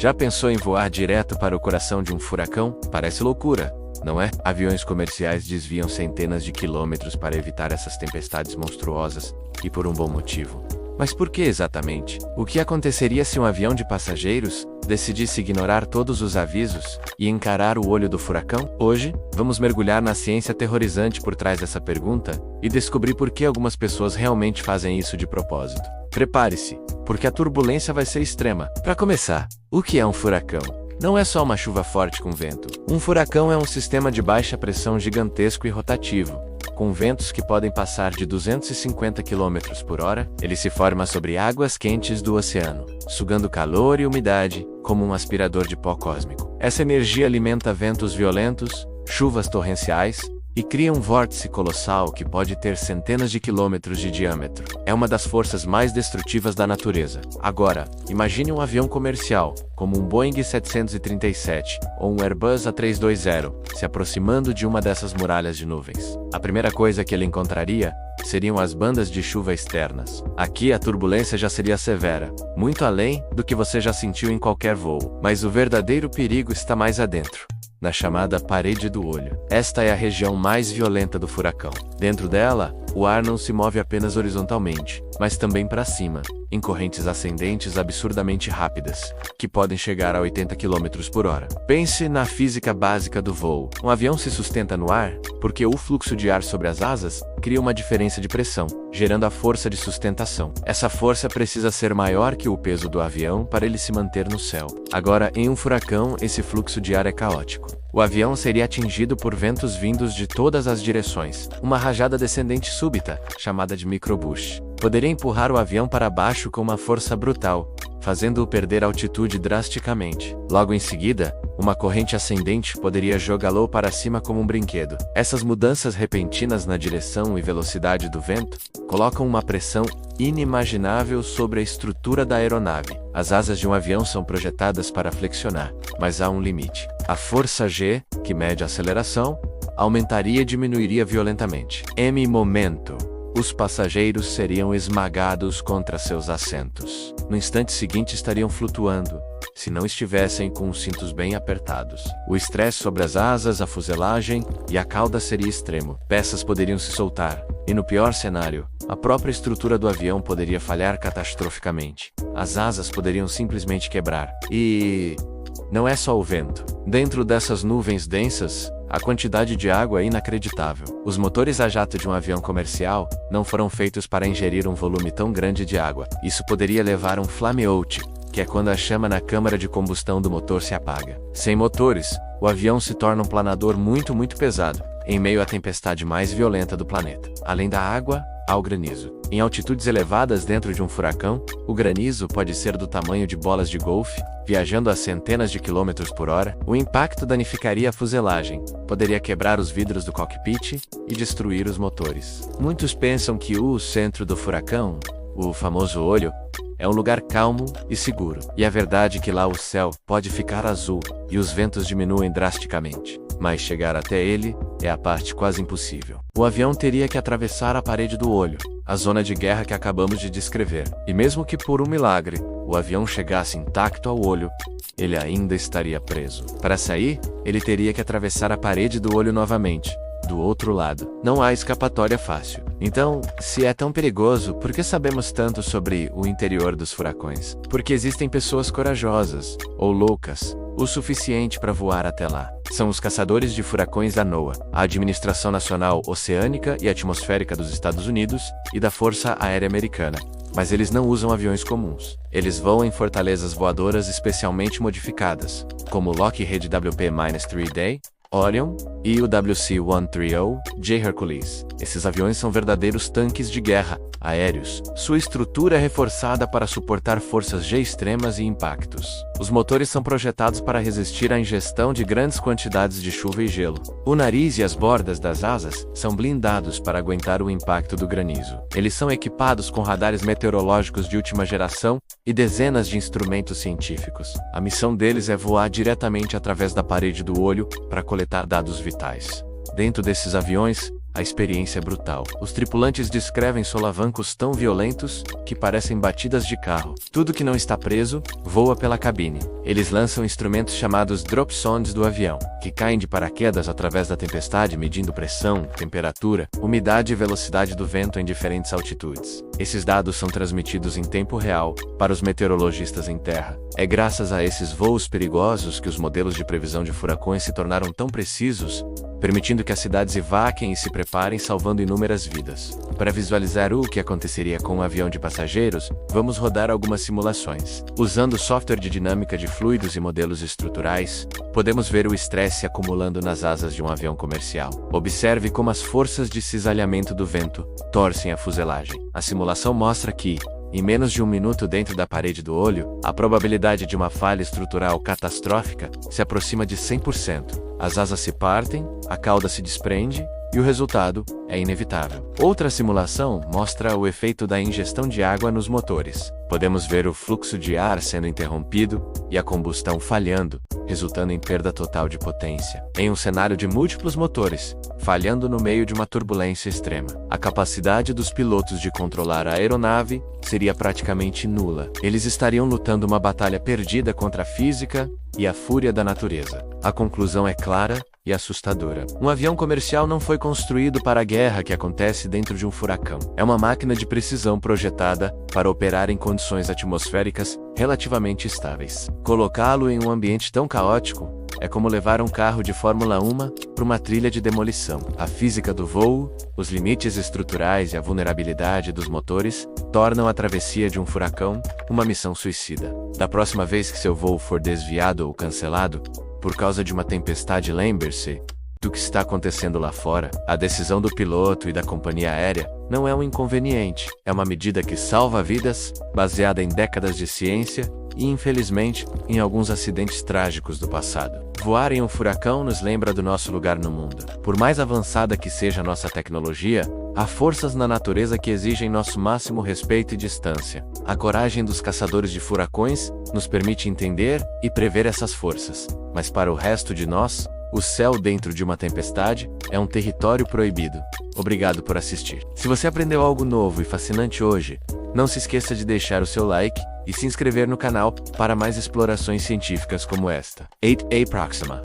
Já pensou em voar direto para o coração de um furacão? Parece loucura, não é? Aviões comerciais desviam centenas de quilômetros para evitar essas tempestades monstruosas, e por um bom motivo. Mas por que exatamente? O que aconteceria se um avião de passageiros decidisse ignorar todos os avisos e encarar o olho do furacão? Hoje, vamos mergulhar na ciência aterrorizante por trás dessa pergunta e descobrir por que algumas pessoas realmente fazem isso de propósito. Prepare-se, porque a turbulência vai ser extrema. Para começar, o que é um furacão? Não é só uma chuva forte com vento. Um furacão é um sistema de baixa pressão gigantesco e rotativo, com ventos que podem passar de 250 km por hora. Ele se forma sobre águas quentes do oceano, sugando calor e umidade, como um aspirador de pó cósmico. Essa energia alimenta ventos violentos, chuvas torrenciais, e cria um vórtice colossal que pode ter centenas de quilômetros de diâmetro. É uma das forças mais destrutivas da natureza. Agora, imagine um avião comercial, como um Boeing 737 ou um Airbus A320, se aproximando de uma dessas muralhas de nuvens. A primeira coisa que ele encontraria seriam as bandas de chuva externas. Aqui a turbulência já seria severa, muito além do que você já sentiu em qualquer voo. Mas o verdadeiro perigo está mais adentro, na chamada parede do olho. Esta é a região mais violenta do furacão. Dentro dela, o ar não se move apenas horizontalmente, mas também para cima, em correntes ascendentes absurdamente rápidas, que podem chegar a 80 km por hora. Pense na física básica do voo. Um avião se sustenta no ar porque o fluxo de ar sobre as asas cria uma diferença de pressão, gerando a força de sustentação. Essa força precisa ser maior que o peso do avião para ele se manter no céu. Agora, em um furacão, esse fluxo de ar é caótico. O avião seria atingido por ventos vindos de todas as direções. Uma rajada descendente súbita, chamada de microbush, poderia empurrar o avião para baixo com uma força brutal, fazendo-o perder altitude drasticamente. Logo em seguida, uma corrente ascendente poderia jogá-lo para cima como um brinquedo. Essas mudanças repentinas na direção e velocidade do vento colocam uma pressão inimaginável sobre a estrutura da aeronave. As asas de um avião são projetadas para flexionar, mas há um limite. A força G, que mede a aceleração, aumentaria e diminuiria violentamente. Em momento, os passageiros seriam esmagados contra seus assentos. No instante seguinte estariam flutuando, se não estivessem com os cintos bem apertados. O estresse sobre as asas, a fuselagem e a cauda seria extremo. Peças poderiam se soltar, e no pior cenário, a própria estrutura do avião poderia falhar catastroficamente. As asas poderiam simplesmente quebrar. E não é só o vento. Dentro dessas nuvens densas, a quantidade de água é inacreditável. Os motores a jato de um avião comercial não foram feitos para ingerir um volume tão grande de água. Isso poderia levar a um flameout, que é quando a chama na câmara de combustão do motor se apaga. Sem motores, o avião se torna um planador muito pesado, em meio à tempestade mais violenta do planeta. Além da água, há o granizo. Em altitudes elevadas dentro de um furacão, o granizo pode ser do tamanho de bolas de golfe, viajando a centenas de quilômetros por hora. O impacto danificaria a fuselagem, poderia quebrar os vidros do cockpit e destruir os motores. Muitos pensam que o centro do furacão, o famoso olho, é um lugar calmo e seguro. E a verdade é que lá o céu pode ficar azul e os ventos diminuem drasticamente. Mas chegar até ele é a parte quase impossível. O avião teria que atravessar a parede do olho, a zona de guerra que acabamos de descrever. E mesmo que por um milagre, o avião chegasse intacto ao olho, ele ainda estaria preso. Para sair, ele teria que atravessar a parede do olho novamente, do outro lado. Não há escapatória fácil. Então, se é tão perigoso, por que sabemos tanto sobre o interior dos furacões? Porque existem pessoas corajosas, ou loucas, o suficiente para voar até lá. São os caçadores de furacões da NOAA, a Administração Nacional Oceânica e Atmosférica dos Estados Unidos e da Força Aérea Americana. Mas eles não usam aviões comuns. Eles voam em fortalezas voadoras especialmente modificadas, como o Lockheed WP-3D, Orion e o WC-130J Hercules. Esses aviões são verdadeiros tanques de guerra, aéreos. Sua estrutura é reforçada para suportar forças G extremas e impactos. Os motores são projetados para resistir à ingestão de grandes quantidades de chuva e gelo. O nariz e as bordas das asas são blindados para aguentar o impacto do granizo. Eles são equipados com radares meteorológicos de última geração e dezenas de instrumentos científicos. A missão deles é voar diretamente através da parede do olho para coletar dados vitais. Dentro desses aviões, A experiência é brutal. Os tripulantes descrevem solavancos tão violentos que parecem batidas de carro. Tudo que não está preso voa pela cabine. Eles lançam instrumentos chamados drop zones do avião, que caem de paraquedas através da tempestade, medindo pressão, temperatura, umidade e velocidade do vento em diferentes altitudes. Esses dados são transmitidos em tempo real para os meteorologistas em terra. É graças a esses voos perigosos que os modelos de previsão de furacões se tornaram tão precisos, permitindo que as cidades evacuem e se preparem, salvando inúmeras vidas. Para visualizar o que aconteceria com um avião de passageiros, vamos rodar algumas simulações. Usando software de dinâmica de fluidos e modelos estruturais, podemos ver o estresse se acumulando nas asas de um avião comercial. Observe como as forças de cisalhamento do vento torcem a fuselagem. A simulação mostra que, em menos de um minuto dentro da parede do olho, a probabilidade de uma falha estrutural catastrófica se aproxima de 100%. As asas se partem, a cauda se desprende, e o resultado é inevitável. Outra simulação mostra o efeito da ingestão de água nos motores. Podemos ver o fluxo de ar sendo interrompido e a combustão falhando, resultando em perda total de potência. Em um cenário de múltiplos motores, falhando no meio de uma turbulência extrema, a capacidade dos pilotos de controlar a aeronave seria praticamente nula. Eles estariam lutando uma batalha perdida contra a física e a fúria da natureza. A conclusão é clara e assustadora. Um avião comercial não foi construído para a guerra que acontece dentro de um furacão. É uma máquina de precisão projetada para operar em condições atmosféricas relativamente estáveis. Colocá-lo em um ambiente tão caótico é como levar um carro de Fórmula 1 para uma trilha de demolição. A física do voo, os limites estruturais e a vulnerabilidade dos motores tornam a travessia de um furacão uma missão suicida. Da próxima vez que seu voo for desviado ou cancelado por causa de uma tempestade, lembre-se do que está acontecendo lá fora. A decisão do piloto e da companhia aérea não é um inconveniente, é uma medida que salva vidas, baseada em décadas de ciência e, infelizmente, em alguns acidentes trágicos do passado. Voar em um furacão nos lembra do nosso lugar no mundo. Por mais avançada que seja a nossa tecnologia, há forças na natureza que exigem nosso máximo respeito e distância. A coragem dos caçadores de furacões nos permite entender e prever essas forças. Mas para o resto de nós, o céu dentro de uma tempestade é um território proibido. Obrigado por assistir. Se você aprendeu algo novo e fascinante hoje, não se esqueça de deixar o seu like e se inscrever no canal para mais explorações científicas como esta. 8A Proxima.